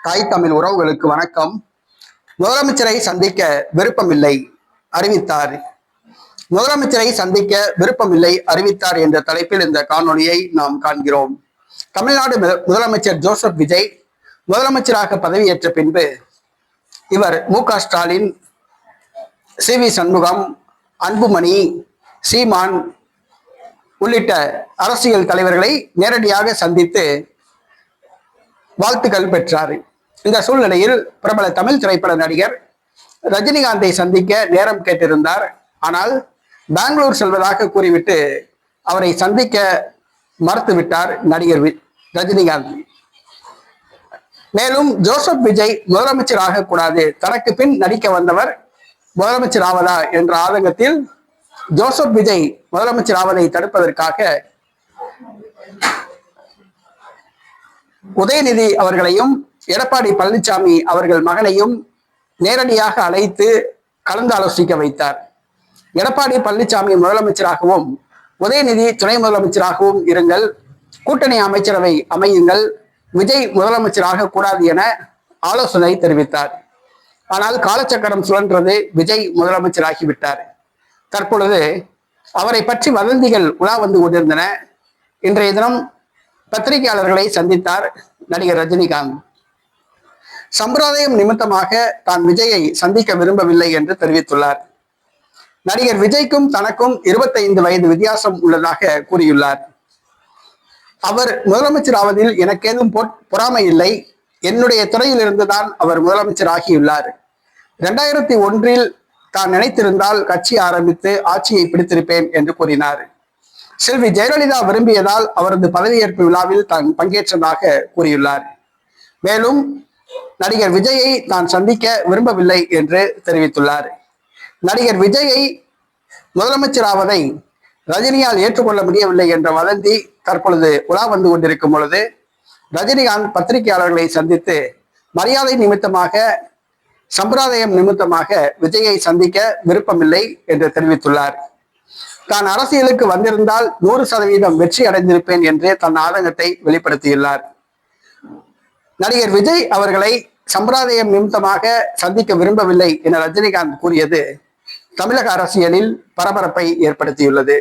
தாய் தமிழ் உறவுகளுக்கு வணக்கம். முதலமைச்சரை சந்திக்க விருப்பமில்லை அறிவித்தார். முதலமைச்சரை சந்திக்க விருப்பமில்லை அறிவித்தார் என்ற தலைப்பில் இந்த காணொலியை நாம் காண்கிறோம். தமிழ்நாடு முதலமைச்சர் ஜோசப் விஜய் முதலமைச்சராக பதவியேற்ற பின்பு இவர் மு.க. ஸ்டாலின், சி.வி. சண்முகம், அன்புமணி, சீமான் உள்ளிட்ட அரசியல் தலைவர்களை நேரடியாக சந்தித்து வாழ்த்துக்கள் பெற்றார். இந்த சூழ்நிலையில் பிரபல தமிழ் திரைப்பட நடிகர் ரஜினிகாந்தை சந்திக்க நேரம் கேட்டிருந்தார். ஆனால் பெங்களூர் செல்வதாக கூறிவிட்டு அவரை சந்திக்க மறுத்துவிட்டார் நடிகர் ரஜினிகாந்த். மேலும் ஜோசப் விஜய் முதலமைச்சர் ஆகக்கூடாது, தனக்கு பின் நடிக்க வந்தவர் முதலமைச்சர் ஆவதா என்ற ஆதங்கத்தில் ஜோசப் விஜய் முதலமைச்சர் ஆவதை தடுப்பதற்காக உதயநிதி அவர்களையும் எடப்பாடி பழனிசாமி அவர்கள் மகனையும் நேரடியாக அழைத்து கலந்து ஆலோசிக்க வைத்தார். எடப்பாடி பழனிசாமி முதலமைச்சராகவும் உதயநிதி துணை முதலமைச்சராகவும் இருங்கள், கூட்டணி அமைச்சரவை அமையுங்கள், விஜய் முதலமைச்சராக கூடாது என ஆலோசனை தெரிவித்தார். ஆனால் காலச்சக்கரம் சுழன்றது, விஜய் முதலமைச்சராகிவிட்டார். தற்பொழுது அவரை பற்றி வதந்திகள் உலா வந்து கொண்டிருந்தன. இன்றைய தினம் பத்திரிகையாளர்களை சந்தித்தார் நடிகர் ரஜினிகாந்த். சம்பிரதாயம் நிமித்தமாக தான் விஜயை சந்திக்க விரும்பவில்லை என்று தெரிவித்துள்ளார். நடிகர் விஜய்க்கும் தனக்கும் 25 வயது வித்தியாசம் உள்ளதாக கூறியுள்ளார். அவர் முதலமைச்சர் ஆவதில் எனக்கேதும் பொறாமை இல்லை, என்னுடைய துறையில் இருந்துதான் அவர் முதலமைச்சர் ஆகியுள்ளார். 2001 தான் நினைத்திருந்தால் கட்சி ஆரம்பித்து ஆட்சியை பிடித்திருப்பேன் என்று கூறினார். செல்வி ஜெயலலிதா விரும்பியதால் அவரது பதவியேற்பு விழாவில் தான் பங்கேற்றதாக கூறியுள்ளார். மேலும் நடிகர் விஜயை தான் சந்திக்க விரும்பவில்லை என்று தெரிவித்துள்ளார். நடிகர் விஜயை முதலமைச்சர் ஆவதை ரஜினியால் ஏற்றுக்கொள்ள முடியவில்லை என்ற வதந்தி தற்பொழுது உலா வந்து கொண்டிருக்கும் பொழுது ரஜினிகாந்த் பத்திரிகையாளர்களை சந்தித்து மரியாதை நிமித்தமாக, சம்பிரதாயம் நிமித்தமாக விஜயை சந்திக்க விருப்பமில்லை என்று தெரிவித்துள்ளார். தான் அரசியலுக்கு வந்திருந்தால் 100% வெற்றி அடைந்திருப்பேன் என்று தன் ஆதங்கத்தை வெளிப்படுத்தியுள்ளார். நடிகர் விஜய் அவர்களை சம்பிரதாயம் நிமித்தமாக சந்திக்க விரும்பவில்லை என ரஜினிகாந்த் கூறியது தமிழக அரசியலில் பரபரப்பை ஏற்படுத்தியுள்ளது.